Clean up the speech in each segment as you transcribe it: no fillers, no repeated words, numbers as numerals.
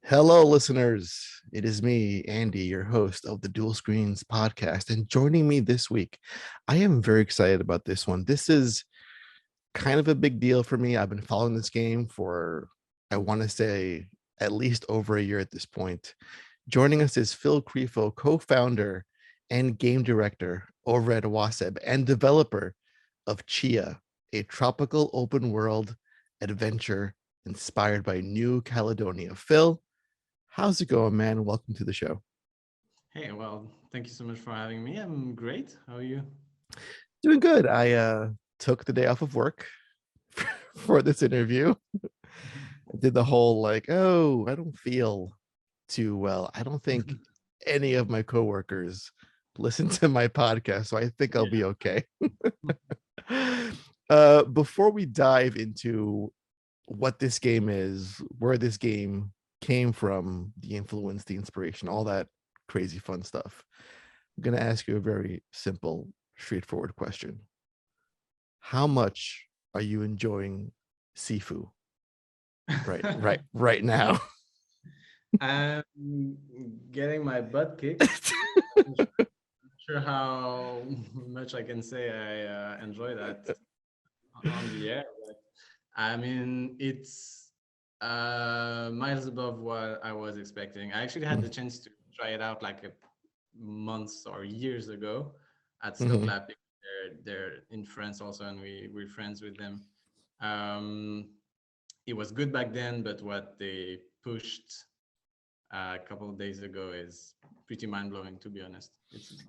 Hello, listeners. It is me, Andy, your host of the Dual Screens podcast. And joining me this week, I am very excited about this one. This is kind of a big deal for me. I've been following this game for, I want to say, at least over a year at this point. Joining us is Phil Crifo, co founder and game director over at Awaceb and developer of Tchia, a tropical open world adventure inspired by New Caledonia. Phil, how's it going, man? Welcome to the show. Hey, well, thank you so much for having me. I'm great. How are you? Doing good. I took the day off of work for this interview. I did the whole like, oh, I don't feel too well. I don't think any of my coworkers listen to my podcast, so I think I'll Yeah. be okay. Before we dive into what this game is, where this game came from, the influence, the inspiration, all that crazy fun stuff, I'm going to ask you a very simple, straightforward question. How much are you enjoying Sifu right now? I'm getting my butt kicked. I'm not sure how much I can say I enjoy that on the air. But I mean, it's miles above what I was expecting. I actually had the chance to try it out like a months or years ago at Slow Mm-hmm. Clapping. They're in France also, and we're friends with them. Um, it was good back then, but what they pushed a couple of days ago is pretty mind blowing. To be honest, it's super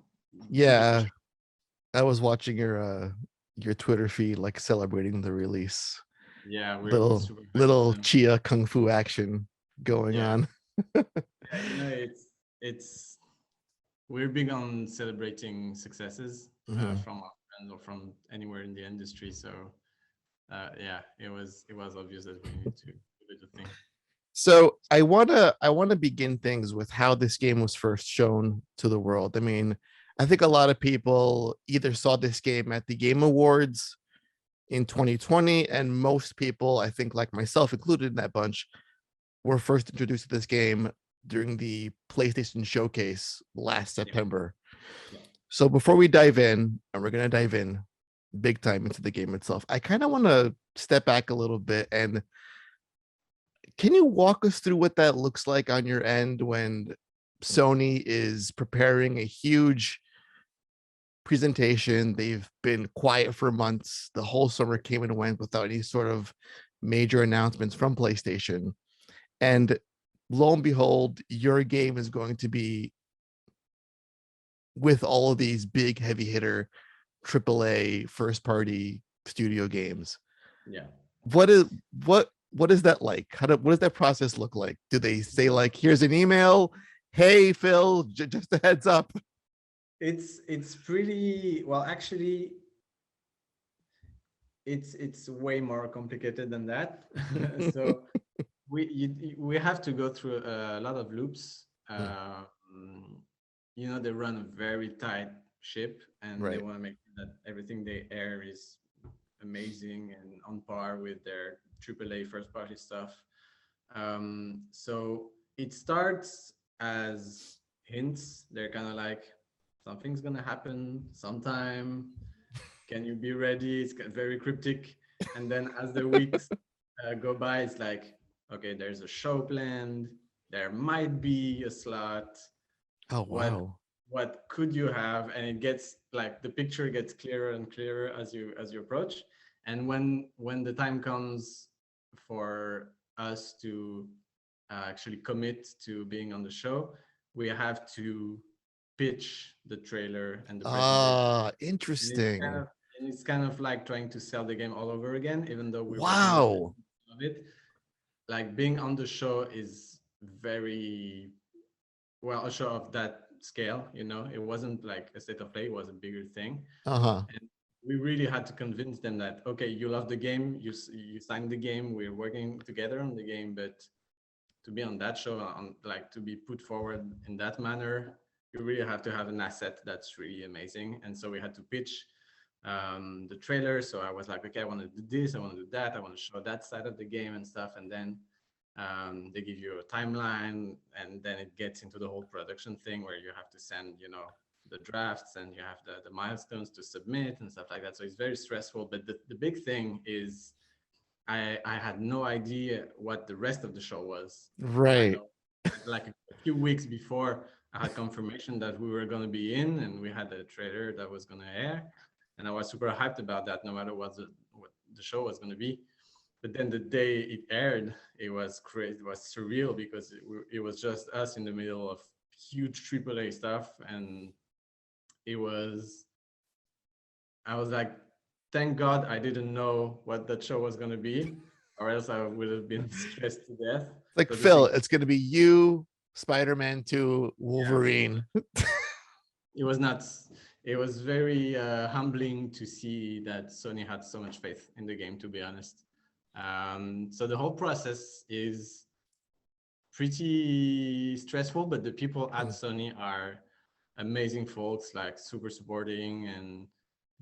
Yeah, special. I was watching your Twitter feed, like celebrating the release. Yeah, we're Little super hyped for little them. Chia kung fu action going Yeah, on. yeah, it's we're big on celebrating successes Mhm. from our friends or from anywhere in the industry. So yeah, it was obvious that we need to do the thing. So I wanna begin things with how this game was first shown to the world. I mean, I think a lot of people either saw this game at the Game Awards in 2020, and most people, I think, like myself included in that bunch, were first introduced to this game during the PlayStation Showcase last Yeah, September. yeah. So before we dive in, and we're gonna dive in big time into the game itself, I kind of want to step back a little bit and can you walk us through what that looks like on your end when Sony is preparing a huge presentation? They've been quiet for months. The whole summer came and went without any sort of major announcements from PlayStation. And lo and behold, your game is going to be with all of these big heavy hitter AAA first party studio games. Yeah. What is what is that like? What does that process look like? Do they say like, here's an email? Hey Phil, just a heads up. It's pretty well. Actually, it's way more complicated than that. So we have to go through a lot of loops. They run a very tight ship, and they Right. want to make sure that everything they air is amazing and on par with their AAA first party stuff. So it starts as hints. They're kind of like something's gonna happen sometime. Can you be ready? It's very cryptic. And then as the weeks go by, it's like, okay, there's a show planned. There might be a slot. Oh What wow. what could you have? And it gets like the picture gets clearer and clearer as you approach. And when the time comes for us to actually commit to being on the show, we have to pitch the trailer and the presentation. Ah, And it's kind interesting. of like trying to sell the game all over again, even though we're working on the Wow. of it. Like being on the show is very well a show of that scale. It wasn't like a state of play; it was a bigger thing, Uh-huh. and we really had to convince them that okay, you love the game, you signed the game, we're working together on the game, but to be on that show, on like to be put forward in that manner, you really have to have an asset that's really amazing. And so we had to pitch the trailer. So I was like, okay, I want to do this, I want to do that, I want to show that side of the game and stuff. And then They give you a timeline, and then it gets into the whole production thing where you have to send, the drafts, and you have the milestones to submit and stuff like that. So it's very stressful. But the big thing is I had no idea what the rest of the show was. I Right. know, like a few weeks before, I had confirmation that we were going to be in, and we had a trailer that was going to air, and I was super hyped about that, no matter what the show was going to be. But then the day it aired, it was crazy. It was surreal because it was just us in the middle of huge AAA stuff, and it was. I was like, thank God I didn't know what that show was going to be, or else I would have been stressed to death. Like So the Phil, thing, it's gonna be you, Spider-Man 2, yeah, Wolverine. it was nuts. It was very humbling to see that Sony had so much faith in the game, to be honest. So the whole process is pretty stressful, but the people at Sony are amazing folks, like super supporting and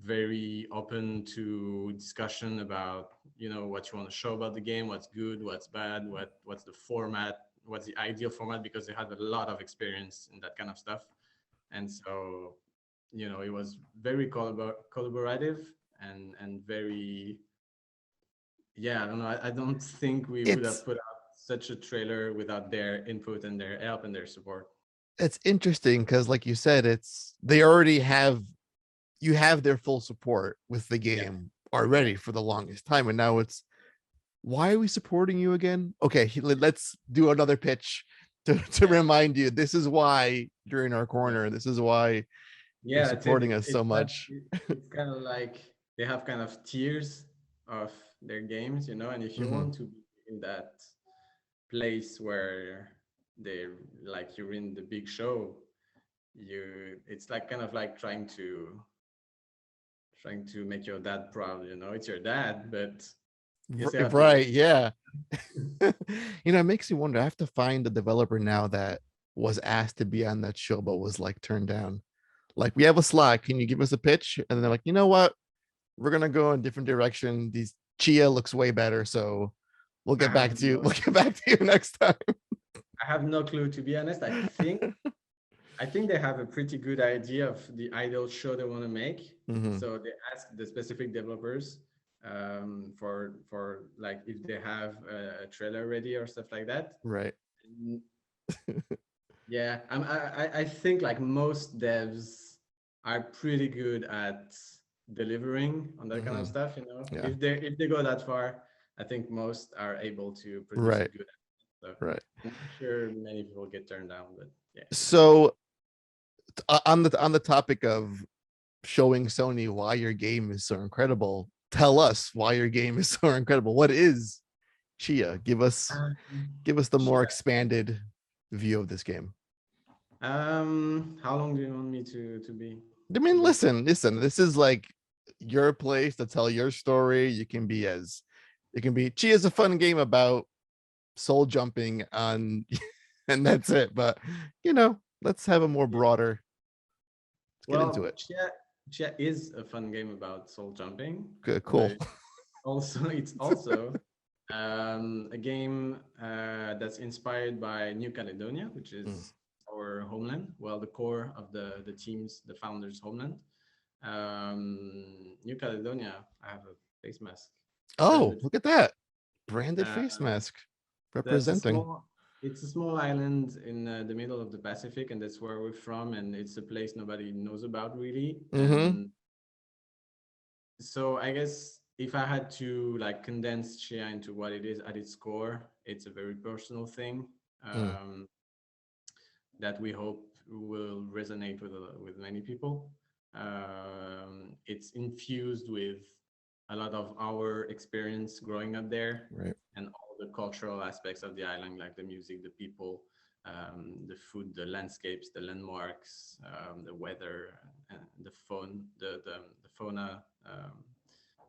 very open to discussion about, what you want to show about the game, what's good, what's bad, what's the format, what's the ideal format, because they had a lot of experience in that kind of stuff. And so, it was very collaborative, and very, yeah, I don't know. I don't think we would have It's put out such a trailer without their input and their help and their support. it's interesting because, like you said, it's they already have you have their full support with the Yeah, game yeah. already for the longest time, and now it's why are we supporting you again? Okay, let's do another pitch to Yeah, remind you this is why you're in our yeah, corner. This is why you're yeah. That's it. supporting us so much. It's kind of like they have kind of tiers of their games, and if you Hmm. want to be in that place where they like you're in the big show, it's like kind of like trying to make your dad proud. It's your dad, but you still have to do. Right, yeah. It makes me wonder. I have to find the developer now that was asked to be on that show but was like turned down. Like, we have a slot. Can you give us a pitch? And they're like, you know what? We're gonna go in a different direction. These Tchia looks way better, so we'll I get back have to you. no We'll get back to you next time. I have no clue, to be honest. I think they have a pretty good idea of the ideal show they want to make. Hmm. So they ask the specific developers for like if they have a trailer ready or stuff like that. Right. And yeah, I think like most devs are pretty good at delivering on that kind Hmm. of stuff. Yeah. If they go that far, I think most are able to produce Right. it good. So Right. I'm not sure many people get turned down, but yeah. So, on the topic of showing Sony why your game is so incredible, tell us why your game is so incredible. What is Chia? Um, Give us the more Shit. expanded view of this game. How long do you want me to be I to mean, go? listen. This is like your place to tell your story. It can be Chia is a fun game about soul jumping on, and that's it. But let's have a more Yeah. broader. Let's get into Well, it. Tchia is a fun game about soul jumping, Good, but cool. it's also a game that's inspired by New Caledonia, which Mm. is our homeland. Well, the core of the team's, the founders' homeland. New Caledonia. I have a face mask. Oh, Branded. look at that branded Uh, face mask That's a representing. small. It's a small island in the middle of the Pacific, and that's where we're from. And it's a place nobody knows about really. Mm-hmm. And so I guess if I had to like condense Chia into what it is at its core, it's a very personal thing Mm. that we hope will resonate with many people. It's infused with a lot of our experience growing up there, Right. and all the cultural aspects of the island, like the music, the people, the food, the landscapes, the landmarks, the weather, and the fauna,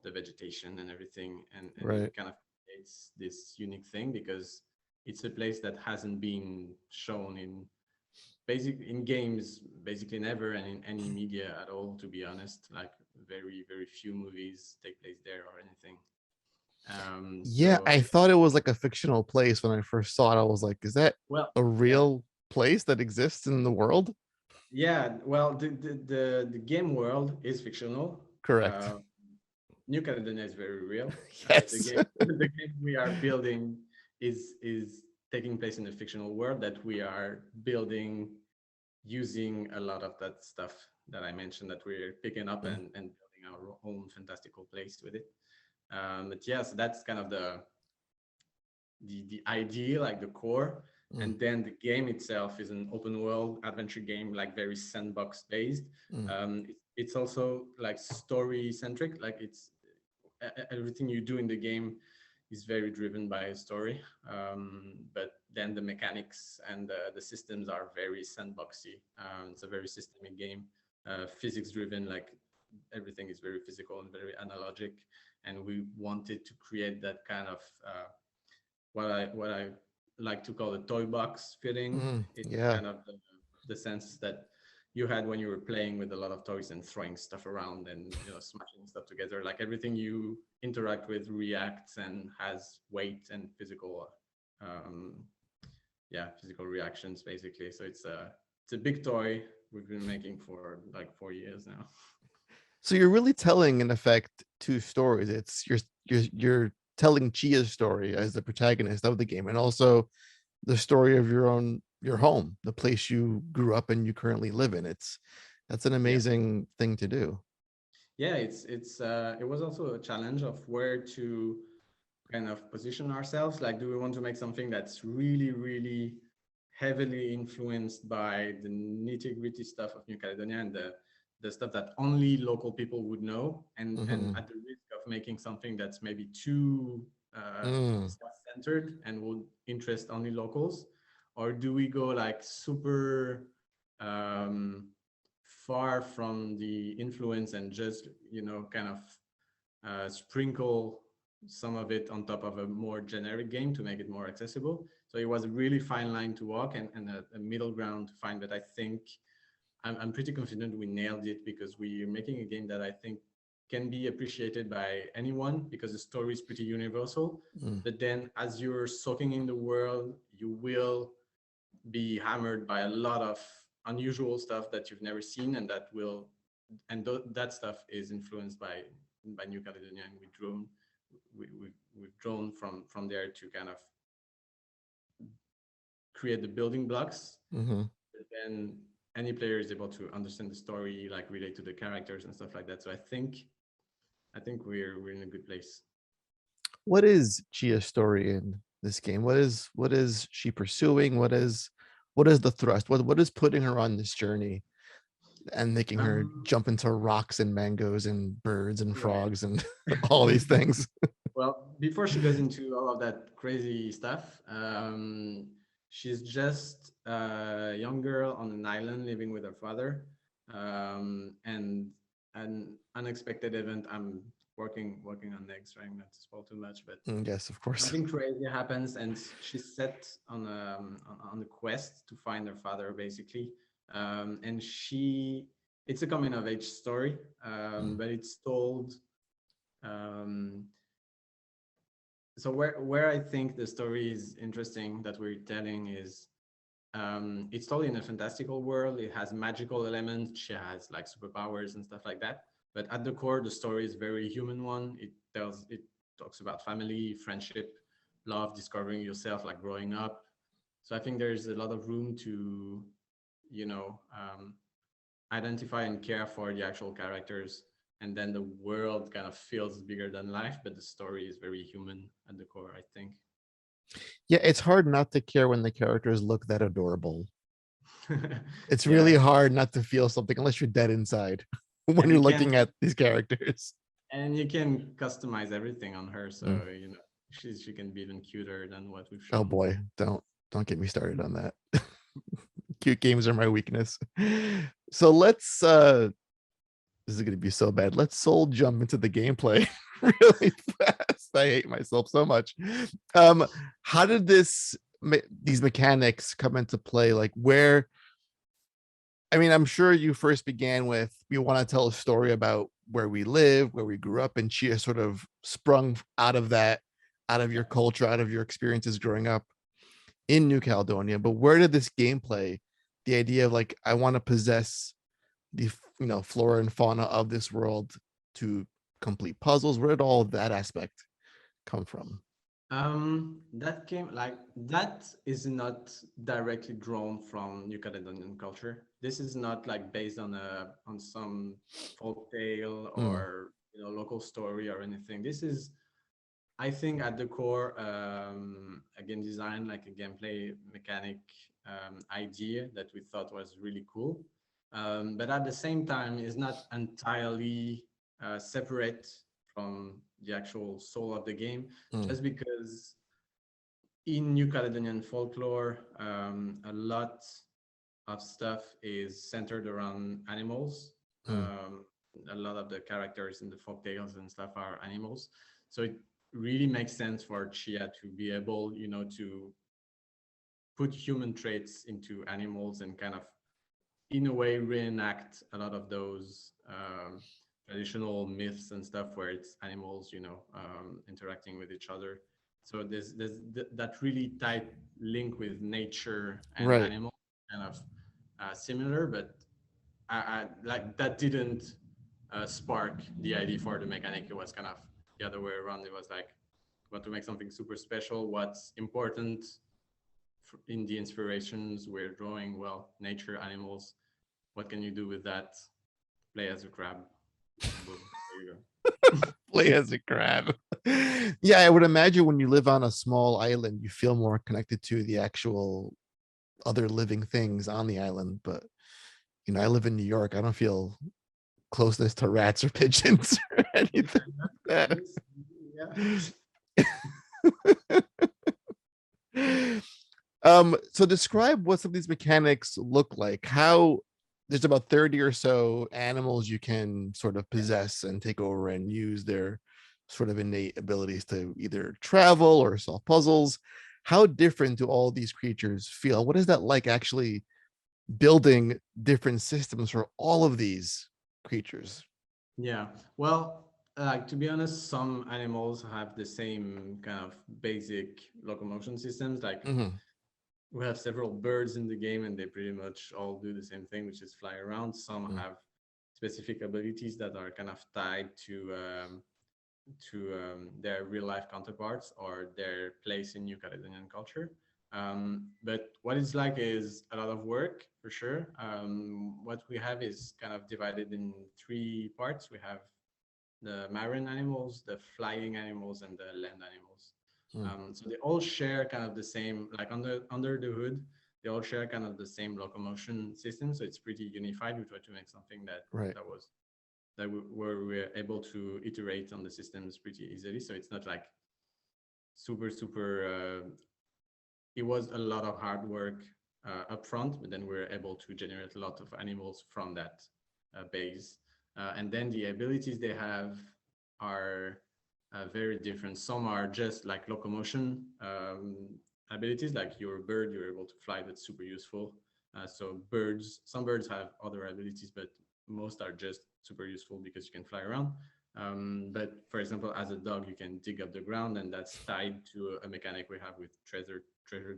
the vegetation, and everything. And Right. it kind of creates this unique thing because it's a place that hasn't been shown in games basically never, and in any media at all, to be honest. Like very very few movies take place there or anything. Yeah, I Yeah, thought it was like a fictional place when I first saw it. I was like, is that well, a yeah, real place that exists in the world? yeah. Well, the game world is fictional. Correct. Uh, New Caledonia is very real. The Yes. game the game we are building is taking place in a fictional world that we are building using a lot of that stuff that I mentioned that we're picking up Mm, and building our own fantastical place with it. But yes, that's kind of the idea, like the core. mm, And then the game itself is an open world adventure game, like very sandbox based. mm, It's also like story centric, like it's everything you do in the game is very driven by a story. But then the mechanics and the systems are very sandboxy. It's a very systemic game, physics driven, like everything is very physical and very analogic. And we wanted to create that kind of what I like to call the toy box feeling. mm. It's Yeah. kind of the sense that you had when you were playing with a lot of toys and throwing stuff around and smashing stuff together. Like everything you interact with reacts and has weight and um, physical reactions basically. So it's a big toy we've been making for like 4 years now. So you're really telling, in effect, two stories. It's you're telling Tchia's story as the protagonist of the game, and also the story of your home, the place you grew up and you currently live in. That's an Yeah. amazing thing to do. Yeah, it was also a challenge of where to kind of position ourselves. Like, do we want to make something that's really, really heavily influenced by the nitty gritty stuff of New Caledonia and the stuff that only local people would know, and Hmm. at the risk of making something that's maybe too Mm, self-centered and would interest only locals, or do we go like super um, far from the influence and just kind of sprinkle some of it on top of a more generic game to make it more accessible. So it was a really fine line to walk and a middle ground to find. But I think I'm pretty confident we nailed it because we're making a game that I think can be appreciated by anyone because the story is pretty universal. mm, But then as you're soaking in the world, you will be hammered by a lot of unusual stuff that you've never seen and that stuff is influenced by New Caledonia, and we've drawn from there to kind of create the building blocks. hmm. But then any player is able to understand the story, like relate to the characters and stuff like that. So I think we're in a good place. What is Chia's story in this game? What is she pursuing? What is the thrust? What is putting her on this journey and making her Um, jump into rocks and mangoes and birds and right. frogs and all these things? Well, before she goes into all of that crazy stuff, she's just a young girl on an island living with her father. And an unexpected event. I'm working on next, trying not to spoil too much, but Yes, of course. something crazy happens, and she's set on a quest to find her father, basically. And it's a coming of age story, Mm, but it's told. Um, so where I think the story is interesting that we're telling is it's told in a fantastical world. It has magical elements. She has like superpowers and stuff like that. But at the core, the story is very human one. It talks about family, friendship, love, discovering yourself, like growing up. So I think there's a lot of room to, you know, um, identify and care for the actual characters, and then the world kind of feels bigger than life, but the story is very human at the core, I think. yeah, it's hard not to care when the characters look that adorable. It's really Yeah, hard not to feel something unless you're dead inside when and you're you can looking at these characters. and you can customize everything on her, Mm. so she can be even cuter than what we've Oh shown. boy, don't get me started on that. Cute games are my weakness. So this is gonna be so bad. Let's soul jump into the gameplay really fast. I hate myself so much. Um, how did these mechanics come into play? Like where I mean, I'm sure you first began with you want to tell a story about where we live, where we grew up, and Tchia sort of sprung out of that, out of your culture, out of your experiences growing up in New Caledonia. But where did this gameplay, the idea of like I want to possess the flora and fauna of this world to complete puzzles, where did all of that aspect come from? That came like that is not directly drawn from New Caledonian culture. This is not like based on some folk tale Mm, or local story or anything. This is, I think, at the core, a game design, like a gameplay mechanic idea that we thought was really cool. But at the same time, is not entirely separate from the actual soul of the game, mm, just because in New Caledonian folklore, a lot of stuff is centered around animals. mm, A lot of the characters in the folk tales and stuff are animals. So it really makes sense for Tchia to be able, to put human traits into animals and kind of, in a way, reenact a lot of those traditional myths and stuff where it's animals, interacting with each other. So that really tight link with nature and right. animal, kind of similar, but like that didn't spark the idea for the mechanic. It was kind of the other way around. It was like, want to make something super special. What's important in the inspirations we're drawing? Well, nature, animals. What can you do with that? Play as a crab. Boom. There you go. Play as a crab. Yeah, I would imagine when you live on a small island, you feel more connected to the actual other living things on the island. But I live in New York. I don't feel closeness to rats or pigeons or anything like that. Yes. Yeah. So describe what some of these mechanics look like. How there's about 30 or so animals you can sort of Yeah. possess and take over and use their sort of innate abilities to either travel or solve puzzles. How different do all these creatures feel? What is that like actually building different systems for all of these creatures? Yeah. Well, like, to be honest, some animals have the same kind of basic locomotion systems. Like, Mhm, we have several birds in the game, and they pretty much all do the same thing, which is fly around. Some mm, have specific abilities that are kind of tied to their real life counterparts or their place in New Caledonian culture. But what it's like is a lot of work for sure. What we have is kind of divided in three parts. We have the marine animals, the flying animals, and the land animals. mm, So they all share kind of the same, like under the hood, they all share kind of the same locomotion system. So it's pretty unified. We try to make something right. that was that we, where we're able to iterate on the systems pretty easily. So it's not like super. It was a lot of hard work upfront, but then we're able to generate a lot of animals from that base. And then the abilities they have are very different. Some are just like locomotion abilities, like your bird, you're able to fly. That's super useful. So some birds have other abilities, but most are just super useful because you can fly around. But for example, as a dog, you can dig up the ground, and that's tied to a mechanic we have with treasure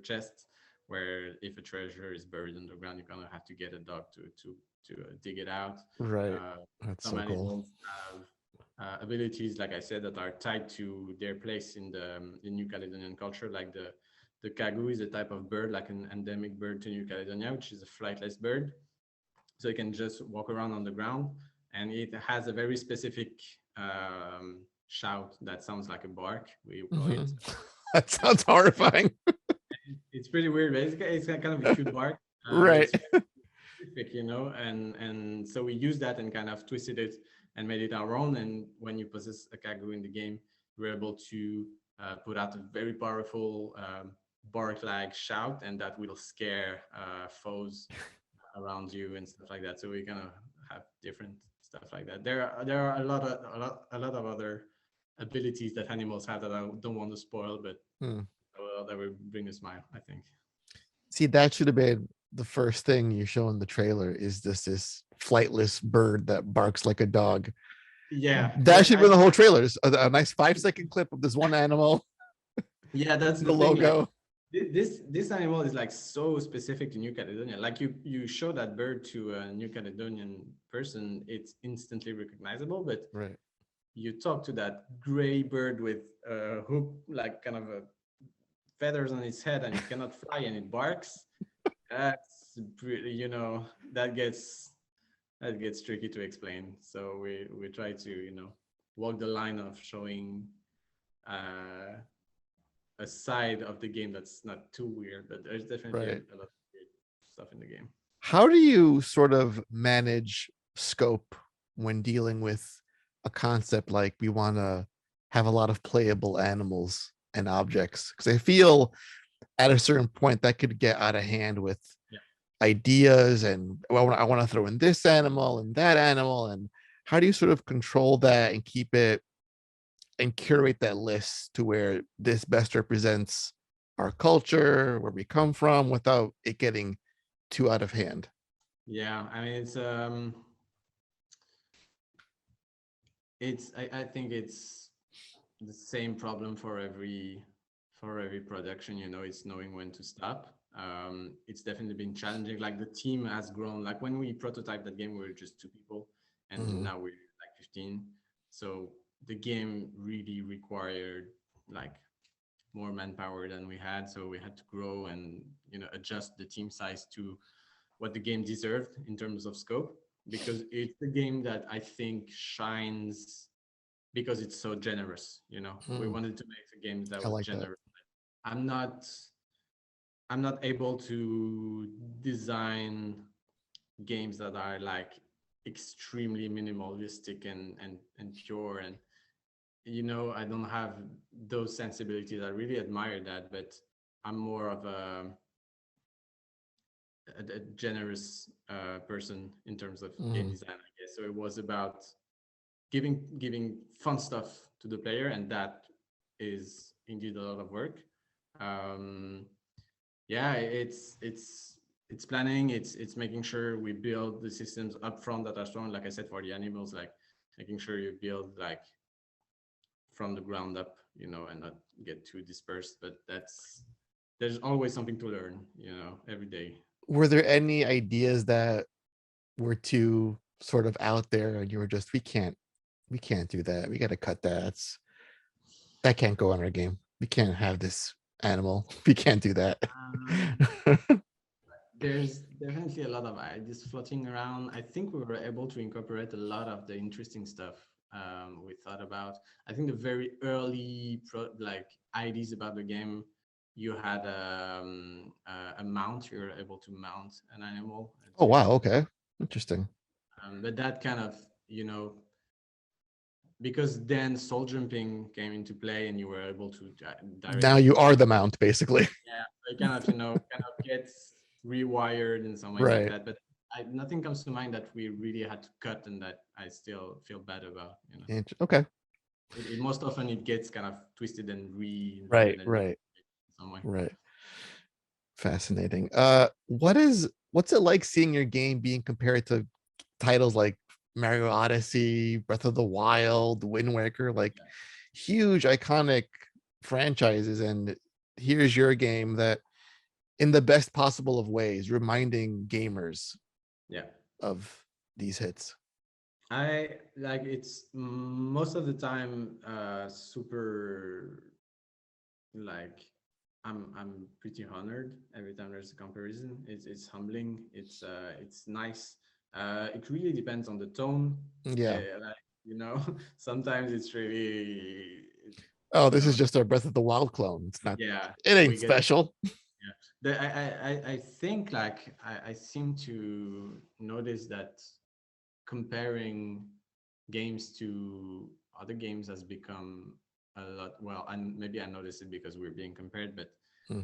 chests, where if a treasure is buried underground, you're gonna have to get a dog to dig it out. Right. Uh, That's some so cool. animals have abilities, like I said, that are tied to their place in New Caledonian culture. Like the kagu is a type of bird, like an endemic bird to New Caledonia, which is a flightless bird. So it can just walk around on the ground, and it has a very specific shout that sounds like a bark. We call it. Mhm. That sounds horrifying. It's pretty weird, but it's kind of a cute bark, but Right. it's specific, and so we use that and kind of twisted it and made it our own. And when you possess a kagu in the game, you're able to put out a very powerful bark-like shout, and that will scare foes around you and stuff like that. So we kind of have different stuff like that. There are a lot of other abilities that animals have that I don't want to spoil, but Hmm. that will bring a smile, I think. See, that should have been the first thing you show in the trailer is this flightless bird that barks like a dog. Yeah, That should be the whole trailers. A nice 5-second clip of this one animal, yeah, that's the the thing. Like logo. this animal is like so specific to New Caledonia. Like you show that bird to a New Caledonian person, it's instantly recognizable. But Right. you talk to that gray bird with a hoop, like kind of a feathers on its head, and it cannot fly and it barks. That's pretty, that gets tricky to explain. So we try to walk the line of showing uh, a side of the game that's not too weird, but there's definitely Right. a lot of weird stuff in the game. How do you sort of manage scope when dealing with a concept like we want to have a lot of playable animals and objects? Because I feel at a certain point that could get out of hand with Yeah. ideas and well, I want to throw in this animal and that animal. And how do you sort of control that and keep it and curate that list to where this best represents our culture, where we come from, without it getting too out of hand? Yeah, I mean I think it's the same problem for every production. It's knowing when to stop. It's definitely been challenging. Like the team has grown. Like when we prototyped that game, we were just two people, and Mhm. now we're like 15. So the game really required like more manpower than we had. So we had to grow and adjust the team size to what the game deserved in terms of scope, because it's the game that I think shines because it's so generous. We Mm, wanted to make a game that I was like that. generous. I'm not I'm not able to design games that are like extremely minimalistic and pure, and I don't have those sensibilities. I really admire that, but I'm more of a generous person in terms of game Mhm. design, I guess. So it was about giving fun stuff to the player, and that is indeed a lot of work. Um, yeah, it's planning. It's making sure we build the systems upfront that are strong. Like I said, for the animals, like making sure you build like from the ground up, and not get too dispersed. But there's always something to learn, every day. Were there any ideas that were too sort of out there and you were just, we can't do that. We got to cut that. That can't go in our game. We can't have this animal. We can't do that. Um, there's definitely a lot of ideas floating around. I think we were able to incorporate a lot of the interesting stuff we thought about. I think the very early like ideas about the game, you had a mount. You were able to mount an animal Oh wow, to, okay. Interesting. but that kind of you know because then soul jumping came into play, and you were able to Now directly you mount. are the mount, basically. Yeah, so it kind of gets rewired in some ways like Right. that. But nothing comes to mind that we really had to cut and that I still feel bad about. Okay. Most often it gets kind of twisted and reinvented Right, and right, in some way. right. Fascinating. What's it like seeing your game being compared to titles like Mario Odyssey, Breath of the Wild, Wind Waker, like huge iconic franchises, and here's your game that in the best possible of ways reminding gamers Yeah, of these hits. I like it's most of the time super like I'm pretty honored every time there's a comparison. It's humbling. It's nice. It really depends on the tone. Yeah. Like sometimes it's really Oh, you this know is just our Breath of the Wild clone. It's not, yeah, it ain't we get special. yeah. I think like I seem to notice that comparing games to other games has become a lot. Well, and maybe I noticed it because we're being compared, but Hmm.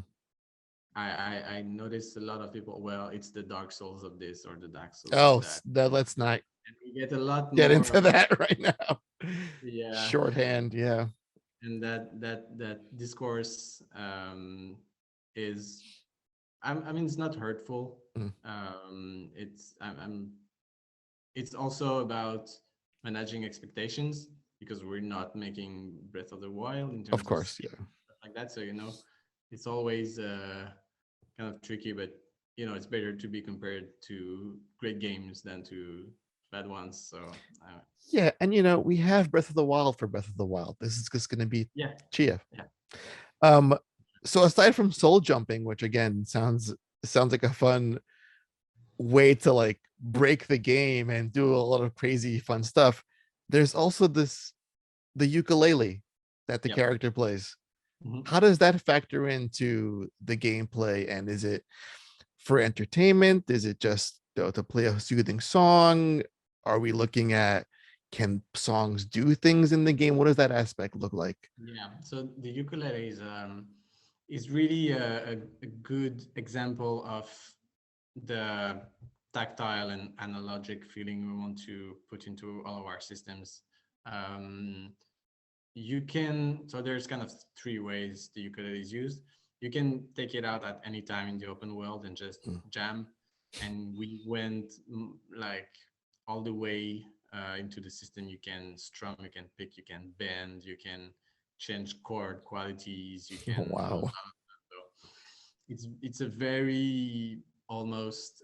I noticed a lot of people. Well, it's the Dark Souls of this or the Dark Souls of Oh, that, let's not and we get a lot get more into of that right now. yeah, Shorthand, yeah. and that discourse is I mean it's not hurtful. Mm. It's I'm it's also about managing expectations because we're not making Breath of the Wild in Of terms of course, scale, yeah. stuff like that. So it's always kind of tricky, but it's better to be compared to great games than to bad ones. So Yeah, and we have Breath of the Wild for Breath of the Wild. This is just going to be yeah, Tchia. yeah, Um, so aside from soul jumping, which again sounds like a fun way to like break the game and do a lot of crazy fun stuff, there's also the ukulele that the yeah. character plays. Mhm. How does that factor into the gameplay? And is it for entertainment? Is it just to play a soothing song? Are we looking at, can songs do things in the game? What does that aspect look like? Yeah, so the ukulele is really a good example of the tactile and analogic feeling we want to put into all of our systems. Um, you can so there's kind of three ways the ukulele is used. You can take it out at any time in the open world and just Mm. jam. And we went like all the way into the system. You can strum, you can pick, you can bend, you can change chord qualities, you Oh, can do a wow. lot of stuff. So it's a very almost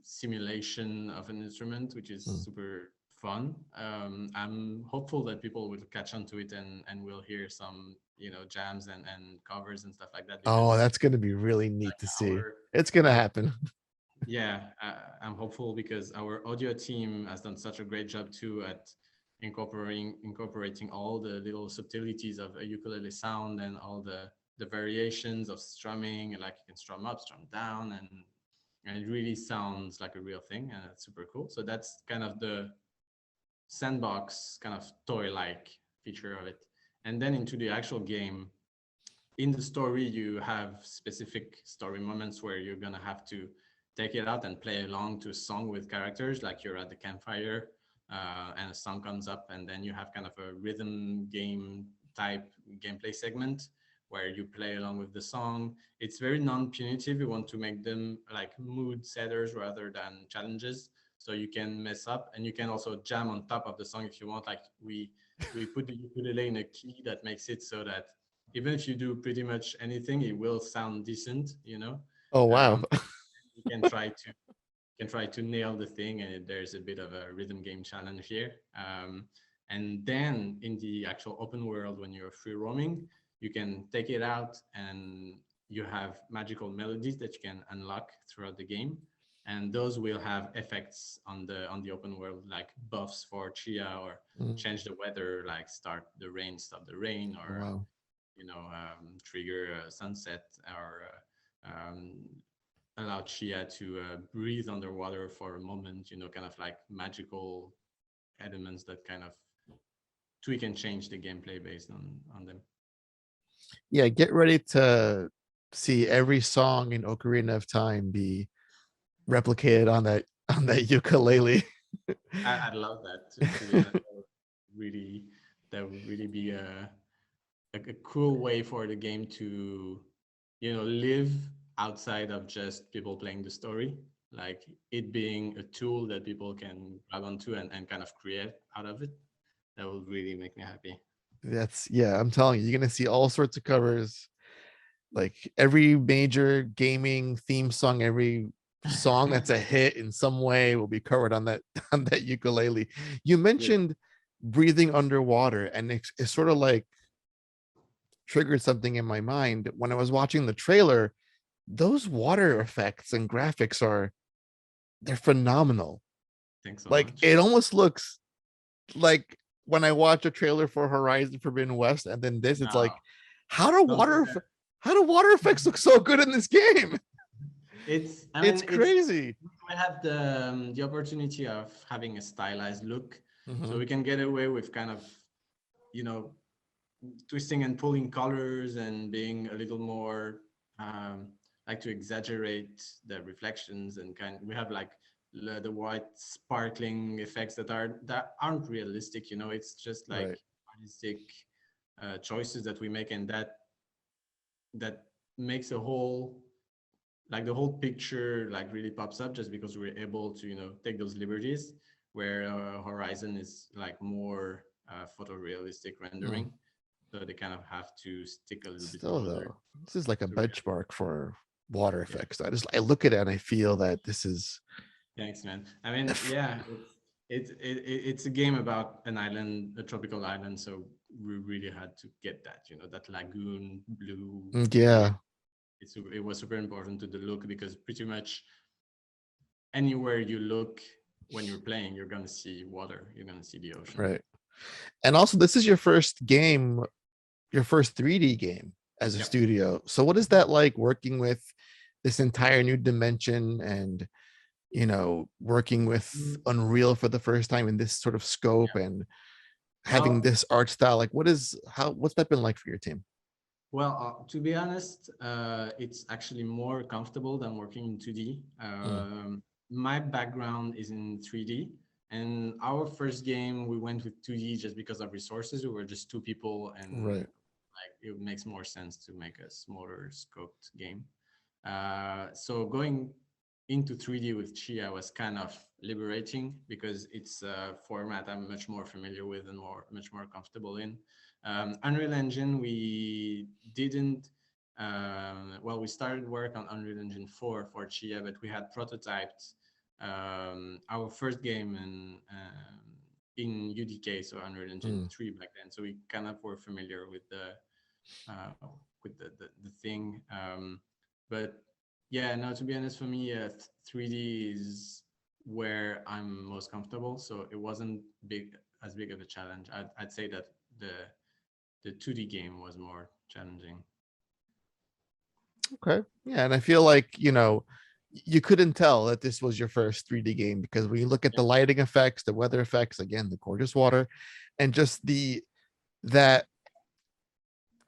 simulation of an instrument, which is Mm. super fun. I'm hopeful that people will catch on to it and will hear some jams and covers and stuff like that Oh, because that's going to be really neat like to see. our It's going to like happen. yeah, I'm hopeful because our audio team has done such a great job too at incorporating all the little subtleties of a ukulele sound and all the variations of strumming. Like you can strum up, strum down, and it really sounds like a real thing, and it's super cool. So that's kind of the sandbox kind of toy-like feature of it. And then into the actual game, in the story you have specific story moments where you're gonna have to take it out and play along to a song with characters, like you're at the campfire and a song comes up, and then you have kind of a rhythm game type gameplay segment where you play along with the song. It's very non-punitive. We want to make them like mood setters rather than challenges, so you can mess up and you can also jam on top of the song if you want. Like we put the ukulele in a key that makes it so that even if you do pretty much anything, it will sound decent. Oh, wow. Um, you can try to nail the thing, and there's a bit of a rhythm game challenge here. And then in the actual open world, when you're free roaming, you can take it out, and you have magical melodies that you can unlock throughout the game, and those will have effects on the open world, like buffs for Tchia, or Mm. change the weather, like start the rain, stop the rain, Oh, or wow. trigger a sunset, or allow Tchia to breathe underwater for a moment, kind of like magical elements that kind of tweak and change the gameplay based on them. Yeah, get ready to see every song in Ocarina of Time be replicated on that ukulele. I'd love that, to be honest. Really, that would really be a cool way for the game to live outside of just people playing the story, like it being a tool that people can grab onto and kind of create out of it. That would really make me happy. That's, yeah, I'm telling you, you're gonna see all sorts of covers. Like every major gaming theme song, every song that's a hit in some way will be covered on that on that ukulele. You Yeah, mentioned breathing underwater, and it's sort of like triggered something in my mind when I was watching the trailer. Those water effects and graphics they're phenomenal. thanks so Like much. it almost looks like when I watch a trailer for Horizon Forbidden West and then this, it's like, No, how do don't say water that. how do water effects look so good in this game? I It's mean, it's crazy. we have the opportunity of having a stylized look, so Mhm. we can get away with kind of you know twisting and pulling colors and being a little more um, like to exaggerate the reflections, and we have like the white sparkling effects that aren't realistic. It's just like Right. artistic choices that we make, and that makes a whole like the whole picture like really pops up just because we're able to take those liberties. where Horizon is like more photorealistic Mm. rendering. So they kind of have to stick a little bit Still closer though, this is like a to reality. benchmark for water Yeah. effects. I look at it and I feel that this is Thanks, man. I mean, yeah, it's a game about an island, a tropical island. So we really had to get that, that lagoon blue clear. yeah, It was super important to the look because pretty much anywhere you look when you're playing, you're gonna see water. You're gonna see the ocean. right. And also, this is your first game, your first 3D game as a Yep. studio. So what is that like working with this entire new dimension and working with Mm, Unreal for the first time in this sort of scope yeah. and having Well, this art style? Like what's that been like for your team? to be honest, it's actually more comfortable than working in 2D. Mm, My background is in 3D, and our first game we went with 2D just because of resources. We were just two people, and right. like it makes more sense to make a smaller scoped game. So going into 3D with Tchia was kind of liberating because it's a format I'm much more familiar with and much more comfortable in. Unreal Engine, we didn't. Well, we started work on Unreal Engine 4 for Tchia, but we had prototyped our first game in UDK, so Unreal Engine Mm. 3 back then. So we kind of were familiar uh, with the thing. But yeah, no, to be honest, for me, 3D is where I'm most comfortable. So it wasn't as big of a challenge. I'd say that the 2D game was more challenging. Okay. Yeah, and I feel like, you couldn't tell that this was your first 3D game because when you look at Yeah, the lighting effects, the weather effects, again, the gorgeous water, and just that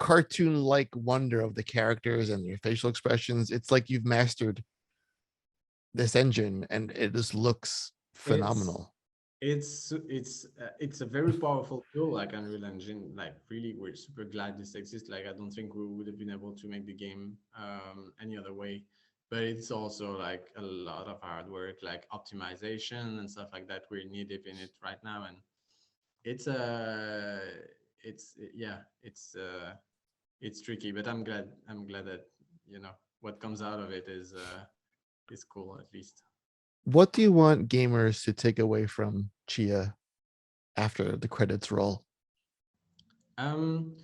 cartoon like wonder of the characters and your facial expressions, it's like you've mastered this engine and it just looks it's phenomenal. it's a very powerful tool like Unreal Engine. Like really, we're super glad this exists. Like I don't think we would have been able to make the game any other way. But it's also like a lot of hard work, like optimization and stuff like that. We're knee deep in it right now, and it's yeah, it's tricky. But I'm glad that what comes out of it is cool at least. What do you want gamers to take away from Chia after the credits roll? Um,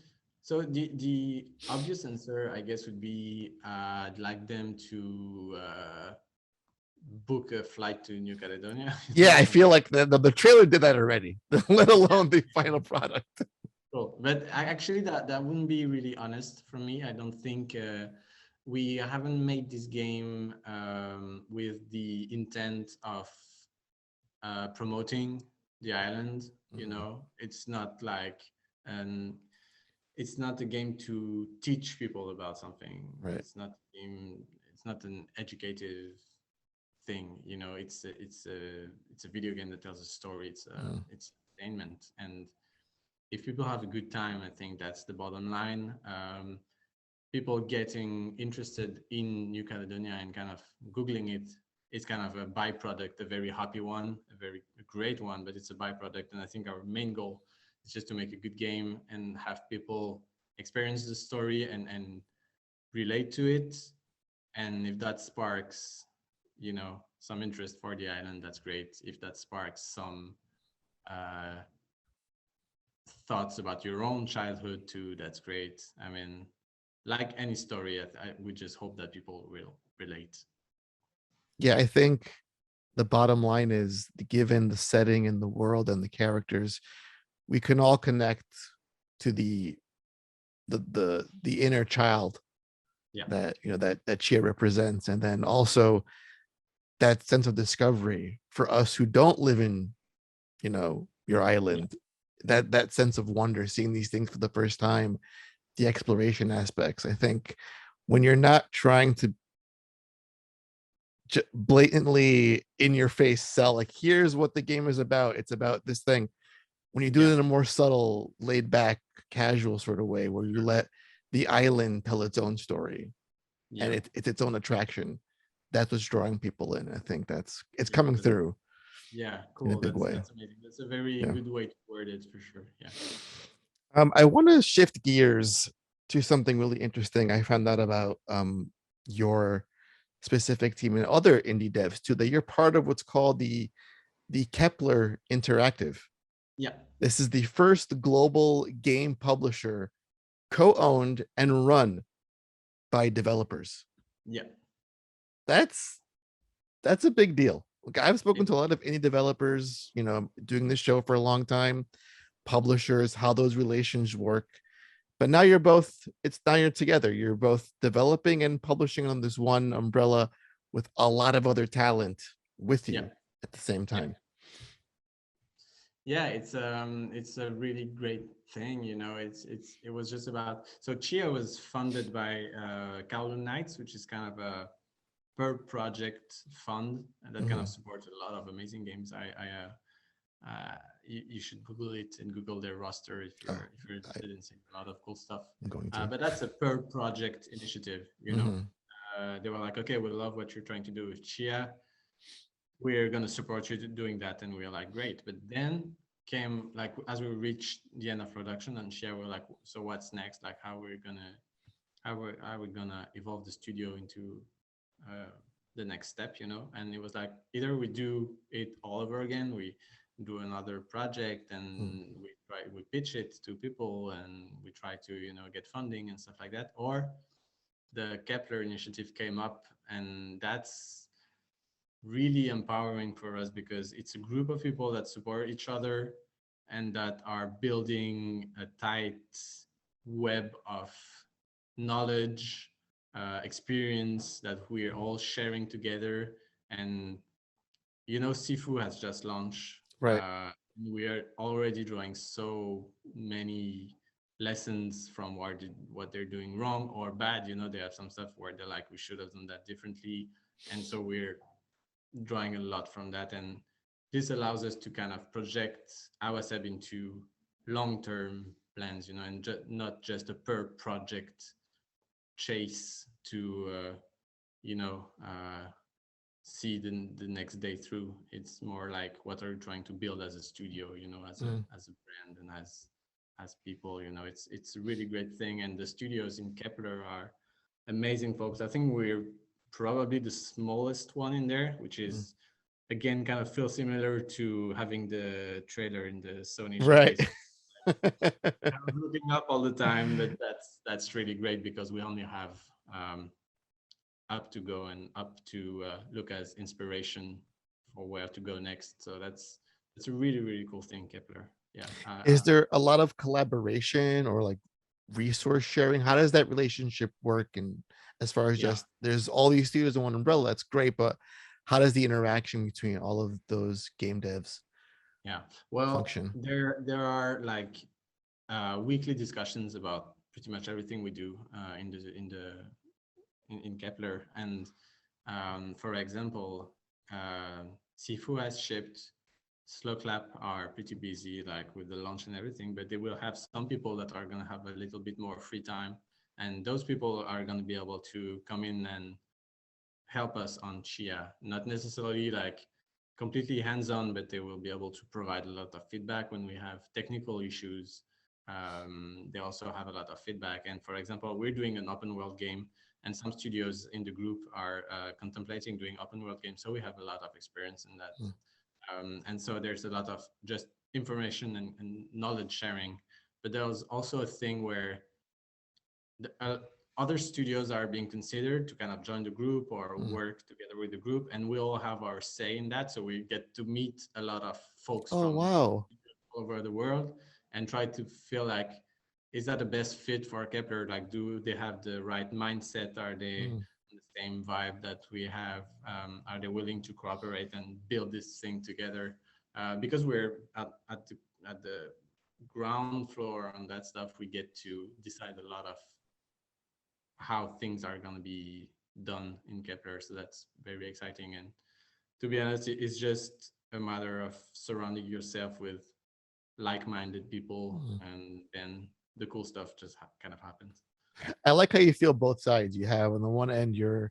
so the obvious answer, I guess, would be I'd like them to book a flight to New Caledonia. Yeah, I feel Like, like the trailer did that already, let yeah, alone the final product. cool. But actually, that wouldn't be really honest from me. I don't think we haven't made this game with the intent of promoting the island. Mhm. It's not like an it's not a game to teach people about something. Right. It's not an educative thing. It's a video game that tells a story. Mm. It's entertainment, and if people have a good time, I think that's the bottom line. People getting interested in New Caledonia and kind of googling it is kind of a byproduct, a very happy one, a great one, but it's a byproduct. And I think our main goal is just to make a good game and have people experience the story and relate to it. And if that sparks, some interest for the island, that's great. If that sparks some uh, thoughts about your own childhood too, that's great. I mean, like any story, we just hope that people will relate. Yeah, I think the bottom line is given the setting and the world and the characters, we can all connect to the inner child Yeah, that Chia represents, and then also that sense of discovery for us who don't live in your yeah, island, that sense of wonder, seeing these things for the first time, the exploration aspects. I think when you're not trying to blatantly in your face sell like here's what the game is about, it's about this thing, when you do it yeah, in a more subtle, laid back, casual sort of way where you let the island tell its own story and yeah, it's its own attraction, that's what's drawing people in. I think it's yeah. coming Because through. Yeah, in a cool. big way. That's amazing. That's a very Yeah. good way to word it for sure. Yeah. I want to shift gears to something really interesting. I found out about your specific team and other indie devs too, that you're part of what's called the Kepler Interactive. Yeah. This is the first global game publisher co-owned and run by developers. Yeah. That's that's a big deal. Like, I've spoken It, to a lot of indie developers, doing this show for a long time, publishers, how those relations work. But now you're together. You're both developing and publishing on this one umbrella with a lot of other talent with yeah. you at the same Yeah. time. Yeah, it's a really great thing, it was just about, so Tchia was funded by Caledonia, which is kind of a per project fund that kind of Mhm. supports a lot of amazing games. You should Google it and Google their roster if Oh, you're interested in seeing a lot of cool stuff. I'm going to. But that's a per project initiative, Mhm. They were like, okay, we love what you're trying to do with Chia. We're going to support you doing that. And we are like, great. But then came, like, as we reached the end of production and Chia were like, so what's next? Like, how we're gonna evolve the studio into uh, the next step, And it was like, either we do it all over again, we do another project Mhm. and we pitch it to people and we try to get funding and stuff like that, or the Kepler initiative came up, and that's really empowering for us because it's a group of people that support each other and that are building a tight web of knowledge, experience that we're all sharing together. And Sifu has just launched. Right. We are already drawing so many lessons from what they're doing wrong or bad. They have some stuff where they're like, we should have done that differently, and so we're drawing a lot from that. And this allows us to kind of project Awaceb into long-term plans, and not just a per project chase to, you know, uh, see the next day through. It's more like, what are you trying to build as a studio, Mhm. as a brand and as people, it's a really great thing. And the studios in Kepler are amazing folks. I think we're probably the smallest one in there, which Mhm. is again kind of feel similar to having the trailer in the Sony Right. showcase. I was looking up all the time, but that's really great because we only have um, up to go and up to look as inspiration for where to go next. So that's a really really cool thing, Kepler. Yeah, Is there a lot of collaboration or like resource sharing? How does that relationship work? And as far as yeah, just there's all these studios in one umbrella, that's great, but how does the interaction between all of those game devs yeah. Well, function? there are like weekly discussions about pretty much everything we do in Kepler. And for example, Sifu has shipped. Slow Clap are pretty busy, like with the launch and everything, but they will have some people that are going to have a little bit more free time, and those people are going to be able to come in and help us on Tchia. Not necessarily like completely hands-on, but they will be able to provide a lot of feedback when we have technical issues. They also have a lot of feedback. And for example, we're doing an open world game, and some studios in the group are contemplating doing open world games. So we have a lot of experience in that. Mm. And so there's a lot of just information and knowledge sharing. But there's also a thing where other studios are being considered to kind of join the group or Mm. work together with the group, and we all have our say in that. So we get to meet a lot of folks Oh, from wow. all over the world and try to feel like, is that the best fit for Kepler? Like, do they have the right mindset? Are they Mm. the same vibe that we have? Are they willing to cooperate and build this thing together? Because we're at the ground floor on that stuff, we get to decide a lot of how things are going to be done in Kepler. So that's very exciting. And to be honest, it's just a matter of surrounding yourself with like-minded people, Mm. and then the cool stuff just kind of happens. I like how you feel both sides. You have on the one end, you're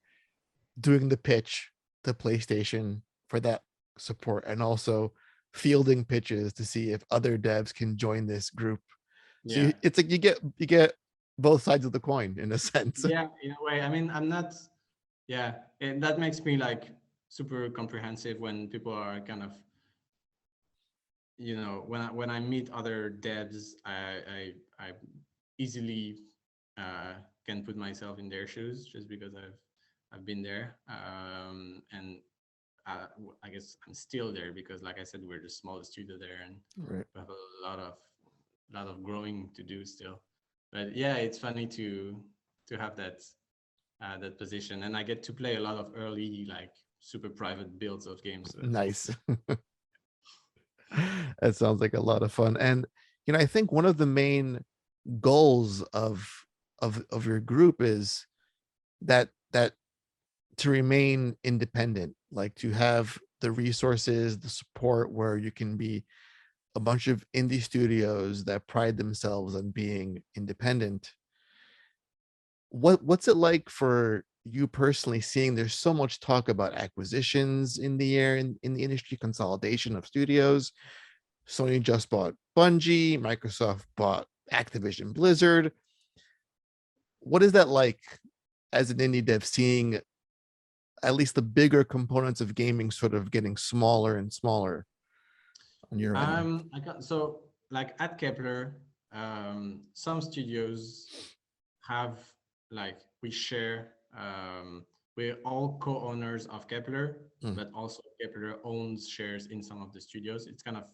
doing the pitch to PlayStation for that support and also fielding pitches to see if other devs can join this group. So Yeah. it's like you get both sides of the coin in a sense. Yeah, in a way. I mean, I'm not, yeah, and that makes me like super comprehensive when people are kind of, when I meet other devs, I easily can put myself in their shoes just because I've been there, and I guess I'm still there because, like I said, we're the smallest studio there, and Right. we have a lot of growing to do still. But yeah, it's funny to have that position, and I get to play a lot of early, like super private builds of games. So that's also Nice. That sounds like a lot of fun. And I think one of the main goals of your group is that to remain independent, like to have the resources, the support where you can be a bunch of indie studios that pride themselves on being independent. What's it like for you personally, seeing there's so much talk about acquisitions in the air in the industry, consolidation of studios? Sony just bought Bungie, Microsoft bought Activision Blizzard. What is that like as an indie dev, seeing at least the bigger components of gaming sort of getting smaller and smaller on your end? I got so like at Kepler, some studios have like we share. We're all co-owners of Kepler, Mm, but also Kepler owns shares in some of the studios. It's kind of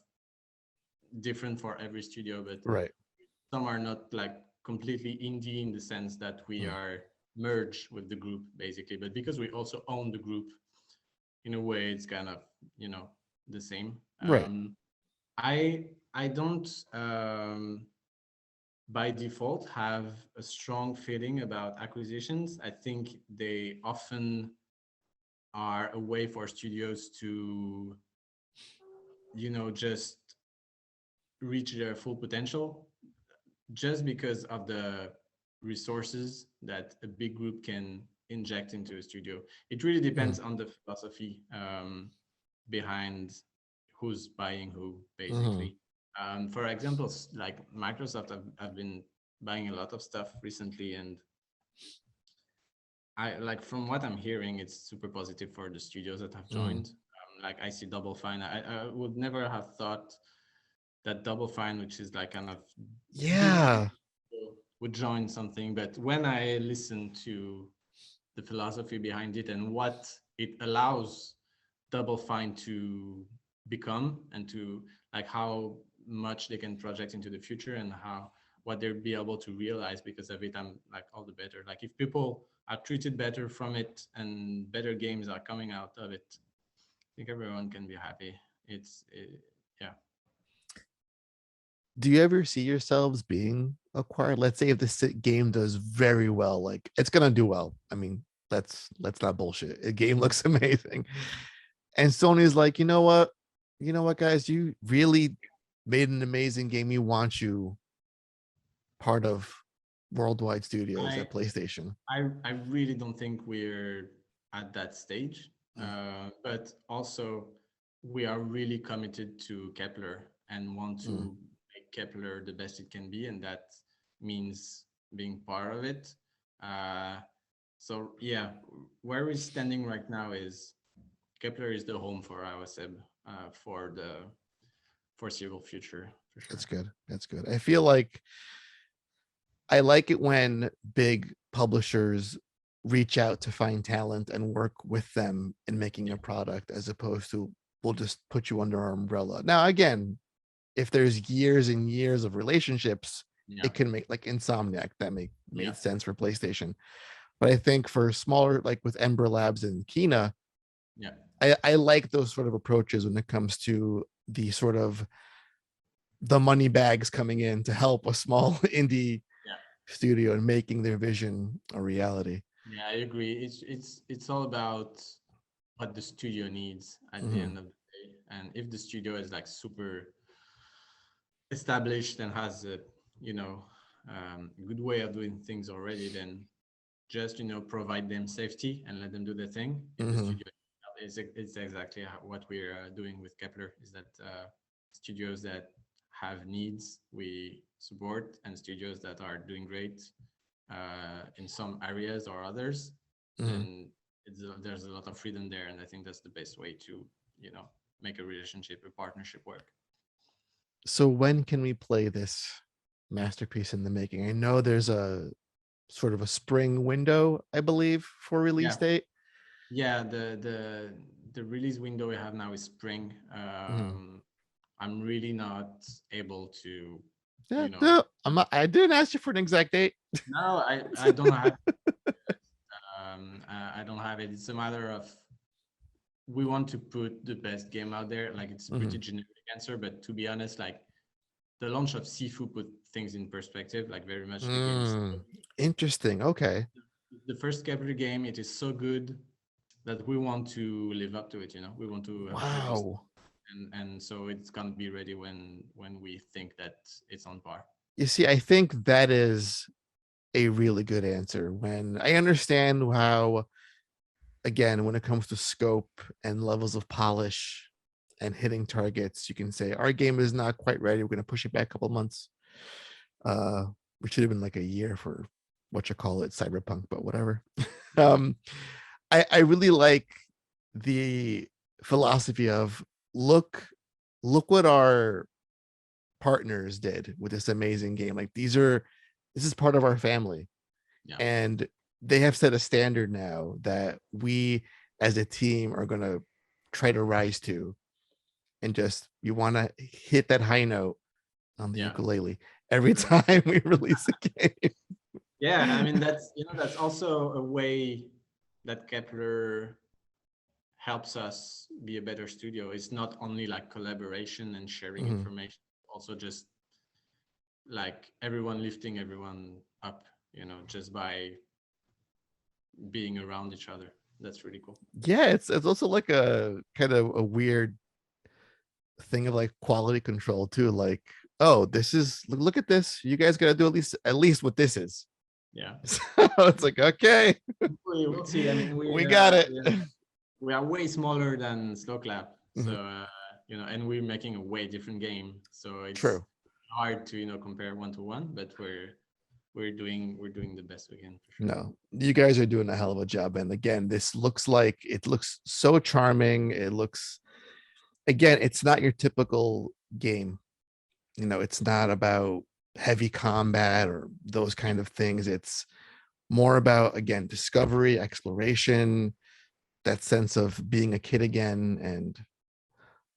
different for every studio, but right. some are not like completely indie in the sense that we Mm, are merged with the group basically. But because we also own the group, in a way, it's kind of the same. right. I don't by default have a strong feeling about acquisitions. I think they often are a way for studios to just reach their full potential just because of the resources that a big group can inject into a studio. It really Mm, depends on the philosophy behind who's buying who, mhm. basically. For example, like Microsoft have been buying a lot of stuff recently, and I like from what I'm hearing, it's super positive for the studios that have Mm. joined. Like I see Double Fine. I would never have thought that Double Fine, which is like kind of big Yeah. would join something. But when I listen to the philosophy behind it and what it allows Double Fine to become, and to like how much they can project into the future, and how what they'll be able to realize because of it, I'm like all the better. Like if people are treated better from it and better games are coming out of it, I think everyone can be happy. Yeah. Do you ever see yourselves being acquired? Let's say if this game does very well, like it's gonna do well. I mean, let's not bullshit. The game looks amazing. And Sony's like, you know what, guys, you really made an amazing game. We want you part of worldwide studios I at PlayStation. I really don't think we're at that stage, Mm, but also we are really committed to Kepler and want mm, to make Kepler the best it can be, and that means being part of it. Uh, so yeah, where we're standing right now is Kepler is the home for Awaceb for the foreseeable future, for that's sure. good. That's good. I feel like I like it when big publishers reach out to find talent and work with them in making Yeah, a product, as opposed to we'll just put you under our umbrella. Now, again, if there's years and years of relationships, yeah, it can make, like Insomniac, that yeah, made sense for PlayStation. But I think for smaller, like with Ember Labs and Kina, yeah, I like those sort of approaches when it comes to the sort of the money bags coming in to help a small indie yeah. studio and making their vision a reality. Yeah, I agree. It's all about what the studio needs at the Mhm, end of the day. And if the studio is like super established and has a you know good way of doing things already, then just provide them safety and let them do the thing. If the mhm. studio is It's exactly what we're doing with Kepler. Is that studios that have needs we support, and studios that are doing great in some areas or others, Mhm. then there's a lot of freedom there, and I think that's the best way to make a relationship, a partnership work. So when can we play this masterpiece in the making? I know there's a sort of a spring window, I believe, for release Yeah, date. yeah. The release window we have now is spring. Mhm. I'm really not able to, Yeah, you know. no, I didn't ask you for an exact date. No, I don't have. I don't have it. It's a matter of we want to put the best game out there. Like it's a pretty Mhm. generic answer, but to be honest, like the launch of Sifu put things in perspective. Like very much the game. Interesting. Okay. The first Cavalry game, it is so good that we want to live up to it. We want to show us, Wow. and so it's gonna be ready when we think that it's on par. You see, I think that is a really good answer. When I understand how, again, when it comes to scope and levels of polish and hitting targets, you can say our game is not quite ready. We're going to push it back a couple months. Uh, we should have been like a year for what you call it, cyberpunk, but whatever. Yeah, um, I really like the philosophy of look what our partners did with this amazing game. Like this is part of our family, yeah, and they have set a standard now that we as a team are going to try to rise to, and just you want to hit that high note on the yeah. ukulele every time we release a game. Yeah, I mean that's also a way that Kepler helps us be a better studio. It's not only like collaboration and sharing Mhm. information, also just like everyone lifting everyone up, just by being around each other. That's really cool. Yeah, it's also like a kind of a weird thing of like quality control too. Like, oh, this is look at this. You guys got to do at least what this is. Yeah. So it's like, okay, We'll see. I mean, we got it. we are way smaller than Slow Clap, so Mhm. and we're making a way different game. So it's True. hard to compare one to one, but we're doing the best we can for sure. No, you guys are doing a hell of a job. And again, this looks so charming. It looks, again, it's not your typical game. It's not about heavy combat or those Yeah, kind of things. It's more about, again, discovery, exploration, that sense of being a kid again, and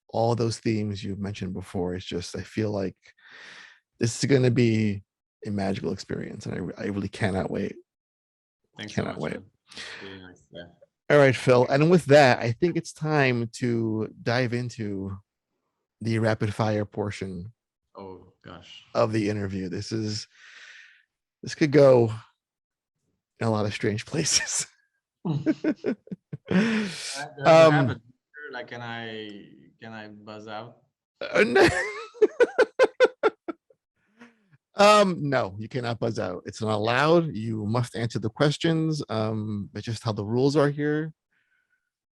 all those themes you've mentioned before. It's just, I feel like this is going to be a magical experience, and I really cannot wait. thanks so Cannot much, wait. man. Really nice. Yeah. All right, Phil. And with that, I think it's time to dive into the rapid fire portion Oh gosh. of the interview. This could go in a lot of strange places. Do I have a um, like? Can I buzz out? no, you cannot buzz out. It's not allowed. You must answer the questions. It's just how the rules are here.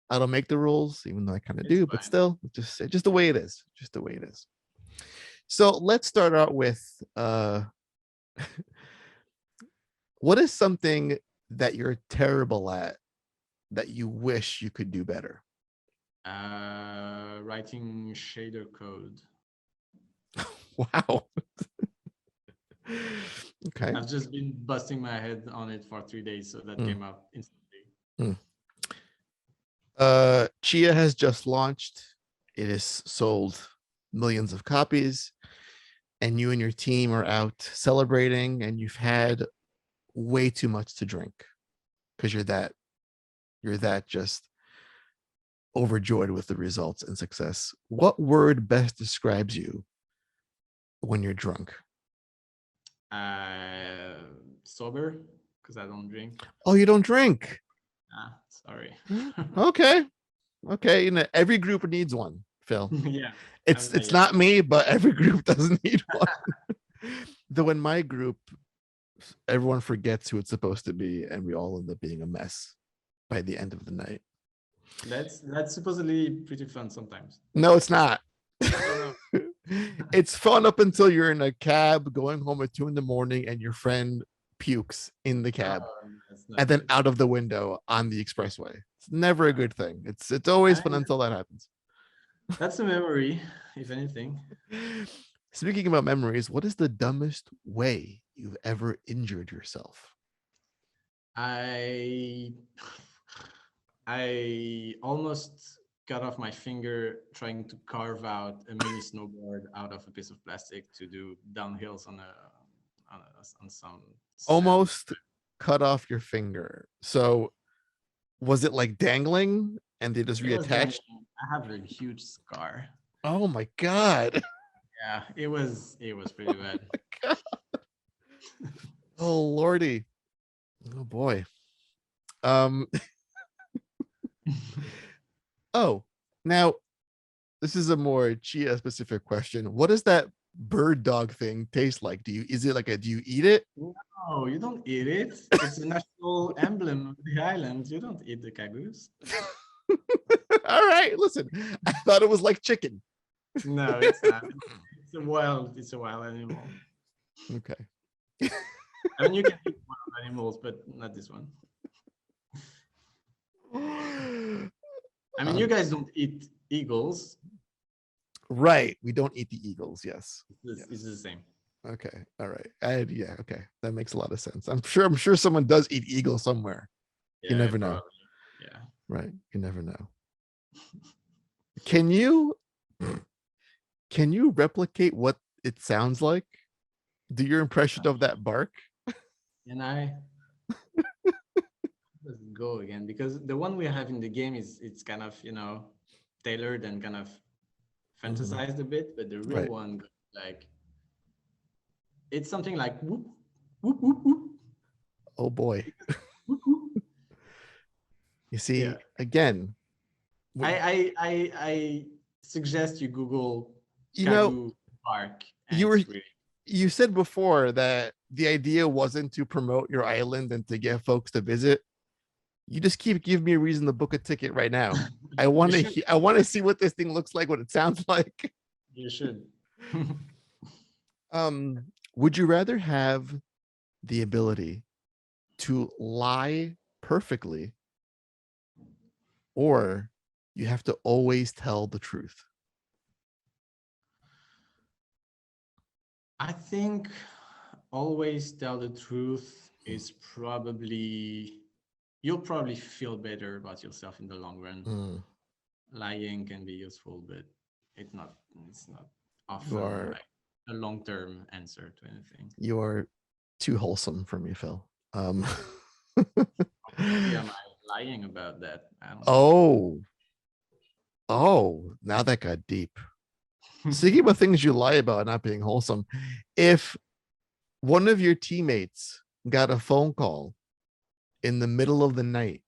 I don't make the rules, even though I kind of It's do, but fine. still, just the way it is. Just the way it is. So let's start out with what is something that you're terrible at that you wish you could do better? Writing shader code. Wow. Okay. I've just been busting my head on it for 3 days, so that Mm, came out instantly. mm. Tchia has just launched. It has sold millions of copies, and you and your team are out celebrating, and you've had way too much to drink because you're that just overjoyed with the results and success. What word best describes you when you're drunk? Sober, because I don't drink. Oh, you don't drink. Sorry. Okay. Okay. Every group needs one, Phil. Yeah. It's Yeah. not me, but every group doesn't need one. Though in my group, everyone forgets who it's supposed to be, and we all end up being a mess by the end of the night. That's supposedly pretty fun sometimes. No, it's not. Oh no. It's fun up until you're in a cab going home at 2 a.m. and your friend pukes in the cab Oh, that's and not then good. out of the window on the expressway. It's never a Yeah. good thing. It's always fun And until that happens. that's a memory, if anything. Speaking about memories, what is the dumbest way you've ever injured yourself? I I almost cut off my finger trying to carve out a mini snowboard out of a piece of plastic to do downhills on some sand. Almost cut off your finger. So was it like dangling and they just It was dangling. reattached? I have a huge scar. Oh my god. Yeah, it was pretty bad. Oh lordy. Oh boy. Um oh, now this is a more Chia specific question. What does that bird dog thing taste like? Do you eat it? No, you don't eat it. It's a national emblem of the island. You don't eat the cagoose. All right, listen. I thought it was like chicken. No, it's not. It's a wild animal. Okay. I mean, you can eat wild animals, but not this one. I mean, you guys don't eat eagles. Right. We don't eat the eagles. Yes. It's the same. Okay. All right. Yeah. Okay. That makes a lot of sense. I'm sure someone does eat eagle somewhere. You Yeah, never know. probably. Yeah. Right. You never know. Can you replicate what it sounds like? Do your impression of that bark? And let's go again because the one we have in the game it's kind of tailored and kind of fantasized a bit, but the real Right. one goes like it's something like whoop whoop whoop whoop Oh boy. whoop, whoop. You see, Yeah. again, I suggest you Google you know, Kagyu Park, and you were it's really you said before that the idea wasn't to promote your island and to get folks to visit. You just keep giving me a reason to book a ticket right now. I want you should to I want to see what this thing looks like, what it sounds like. you should. Um, would you rather have the ability to lie perfectly, or you have to always tell the truth? I think always tell the truth is probably you'll probably feel better about yourself in the long run. Mm, Lying can be useful, but it's not you often are like a long-term answer to anything. you are too wholesome for me, Phil. Maybe am I lying about that? I don't know. Oh, now that got deep. Speaking about things you lie about not being wholesome, if one of your teammates got a phone call in the middle of the night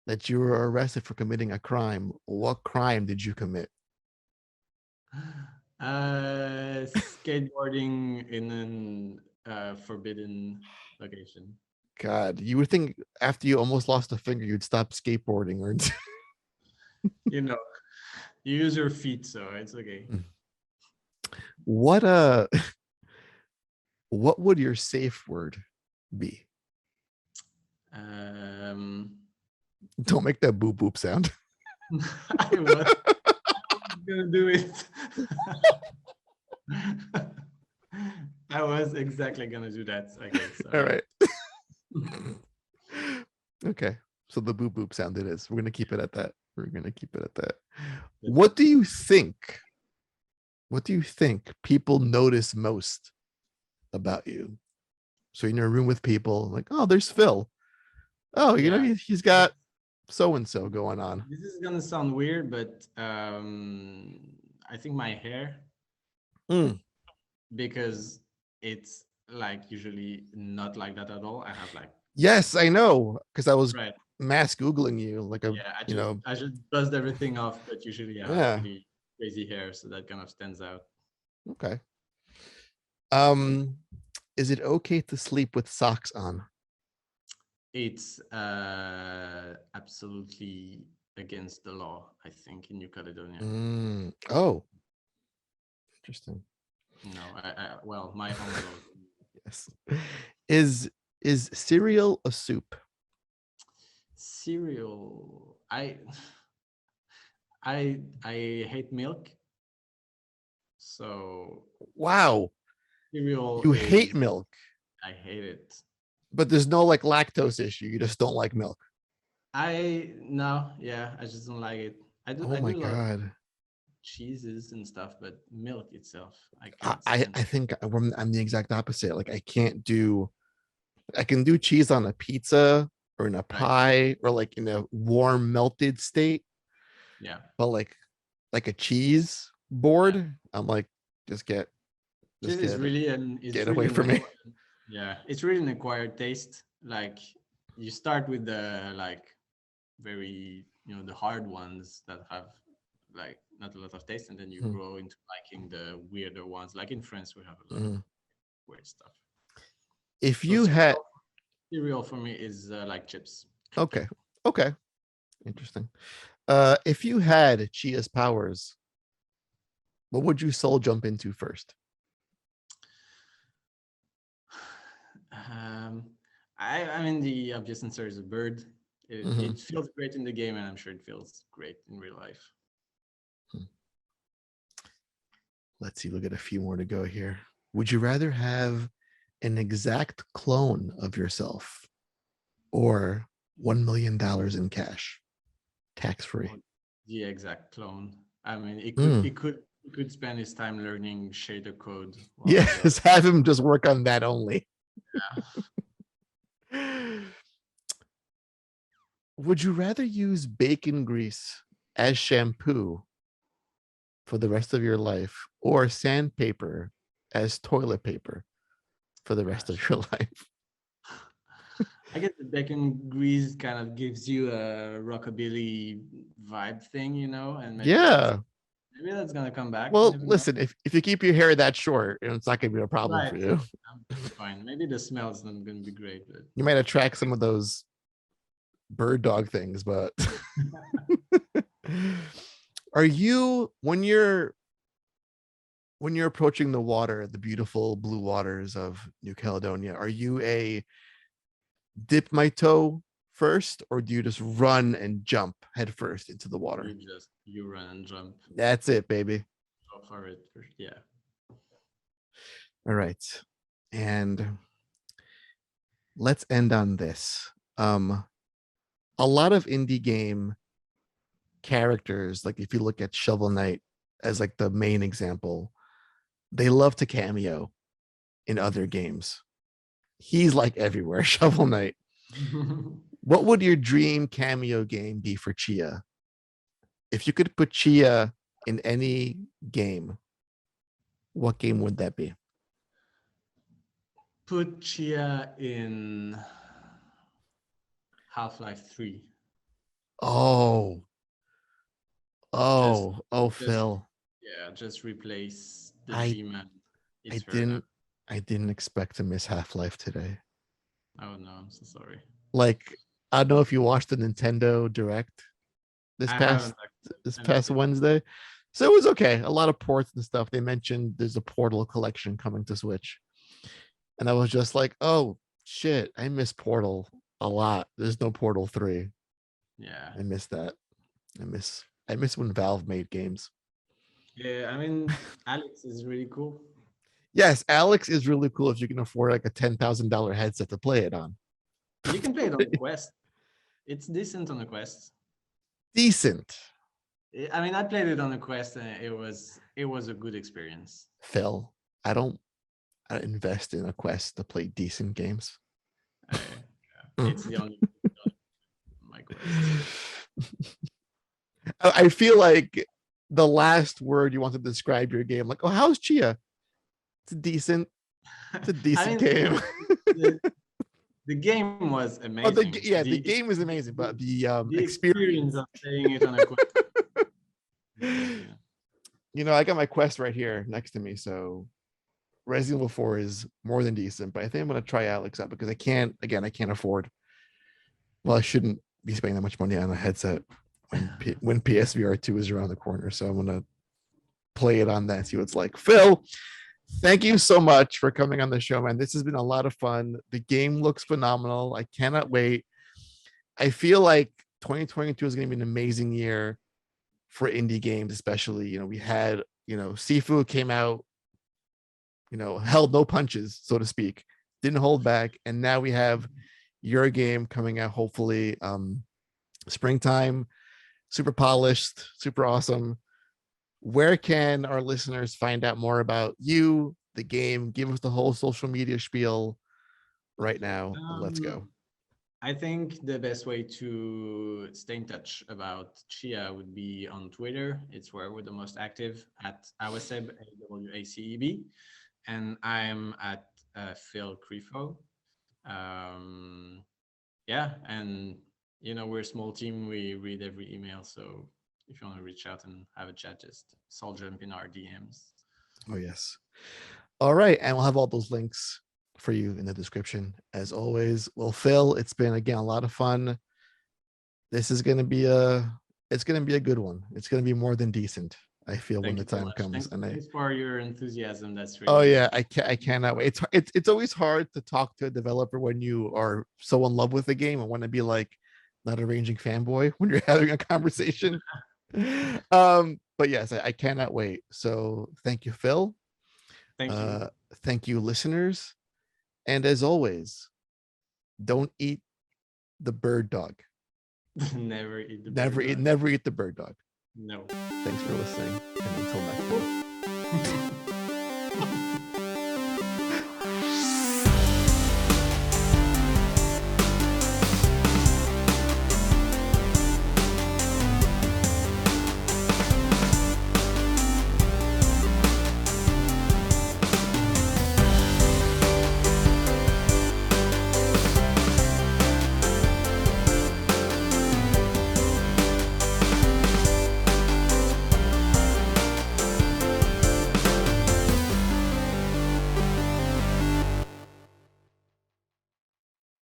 that you were arrested for committing a crime, what crime did you commit? Skateboarding in an forbidden location. God, you would think after you almost lost a finger, you'd stop skateboarding or You know, you use your feet, so it's okay. what what would your safe word be? Um, Don't make that boop boop sound. I was gonna do it. I was exactly gonna do that. Okay, All sorry. right. Okay. So the boop boop sound it is. We're gonna keep it at that. We're gonna keep it at that. What do you think? What do you think people notice most about you? So you're in a room with people, like, oh, there's Phil. Oh, Yeah, he's got so and so going on. this is gonna sound weird, but I think my hair, Mm. because it's like usually not like that at all. I have like Yes, I know, because I was right. mass googling you, like a, Yeah, I just buzzed everything off, but usually I have yeah. pretty crazy hair, so that kind of stands out. Okay. Um, is it okay to sleep with socks on? It's absolutely against the law, I think, in New Caledonia. Oh, interesting. No, well, my home law. Yes. Is cereal a soup? Cereal. I hate milk, so Wow, cereal you hate is. milk, I hate it. but there's no like lactose issue. You just don't like milk. I no, yeah, I just don't like it. Oh I my do love god. cheeses and stuff, but milk itself, I I can't I stand. I think I'm the exact opposite. Like I can't do. I can do cheese on a pizza or in a Right? pie or like in a warm melted state, Yeah, but like a cheese yeah. board, I'm like, just get Cheese just is get really an get it's really away an from me. acquired, yeah, it's really an acquired taste. Like you start with the like very the hard ones that have like not a lot of taste, and then you Hmm. grow into liking the weirder ones. Like in France, we have a lot of Mhm. weird stuff. If So you had cereal for me is like chips. okay, okay, interesting. If you had Chia's powers, what would you soul jump into first? Um, I mean, the obvious answer is a bird. Mhm. It feels great in the game, and I'm sure it feels great in real life. Let's see, we'll get a few more to go here. Would you rather have an exact clone of yourself or $1 million in cash, tax free? Oh, the exact clone. I mean, Mm. it could spend his time learning shader code while the other. Yes, have him just work on that only. Yeah. Would you rather use bacon grease as shampoo for the rest of your life or sandpaper as toilet paper for the rest of Gosh. your life? I guess the bacon grease kind of gives you a rockabilly vibe thing, and Yeah. maybe that's gonna come back. You Well, never know. listen, if you keep your hair that short, it's not going to be a problem Right. for you. I'm fine. Maybe the smell's not gonna be great, but You might attract some of those bird dog things, but are you when you're approaching the water, the beautiful blue waters of New Caledonia, are you a dip my toe first or do you just run and jump head first into the water? you run and jump. That's it, baby. Go for it. Yeah. All right. And let's end on this. A lot of indie game characters, like if you look at Shovel Knight as like the main example, they love to cameo in other games. He's like everywhere, Shovel Knight. What would your dream cameo game be for Tchia? If you could put Tchia in any game, what game would that be? Put Tchia in Half-Life 3. Oh, Just oh, just Phil. just replace the I G-Man. I It's her now. didn't I didn't expect to miss Half-Life today. Oh no, I'm so sorry. Like, I don't know if you watched the Nintendo Direct this I past haven't actually. this I missed past it. Wednesday. So it was okay. A lot of ports and stuff. They mentioned there's a Portal collection coming to Switch. And I was just like, oh shit, I miss Portal a lot. There's no Portal 3. Yeah. I miss that. I miss when Valve made games. Yeah, I mean, Alex is really cool. Yes, Alex is really cool if you can afford like a $10,000 headset to play it on. You can play it on the Quest. It's decent on the Quest. Decent. I mean, I played it on the Quest, and it was a good experience. Phil, I don't invest in a Quest to play decent games. It's the only my Quest. I feel like the last word you want to describe your game, like, oh, how's Chia? It's a decent, it's a I decent mean, game. the, the game was Oh, amazing. the game is amazing, but the The experience experience. of playing it on a Quest. Yeah. I got my Quest right here next to me, so Resident Evil 4 is more than decent. But I think I'm gonna try Alex out because I can't afford. Well, I shouldn't be spending that much money on a headset. when PSVR 2 is around the corner. So I'm gonna play it on that, see what it's like. Phil, thank you so much for coming on the show, man. This has been a lot of fun. The game looks phenomenal. I cannot wait. I feel like 2022 is going to be an amazing year for indie games, especially. We had, Sifu came out, held no punches, so to speak, didn't hold back. And now we have your game coming out, hopefully, springtime, super polished, super awesome. Where can our listeners find out more about you, the game? Give us the whole social media spiel right now. Let's go. I think the best way to stay in touch about Tchia would be on Twitter. It's where we're the most active at Awaceb, Awaceb. And I'm at Phil Crifo. Yeah, and we're a small team. We read every email, so if you want to reach out and have a chat, just jump in our DMs. Oh yes. All right, and we'll have all those links for you in the description as always. Well, Phil, it's been again a lot of fun. This is going to be it's going to be a good one. It's going to be more than decent. I feel when Thank the you so time much. comes. Thanks for your enthusiasm. That's Oh really yeah, I cannot wait. It's always hard to talk to a developer when you are so in love with the game and want to be like not a raging fanboy when you're having a conversation. But yes, I cannot wait. So thank you, Phil. Thank you. Thank you, listeners. And as always, don't eat the bird dog. Never eat the Never bird eat, dog. never eat the bird dog. No. Thanks for listening, and until next time.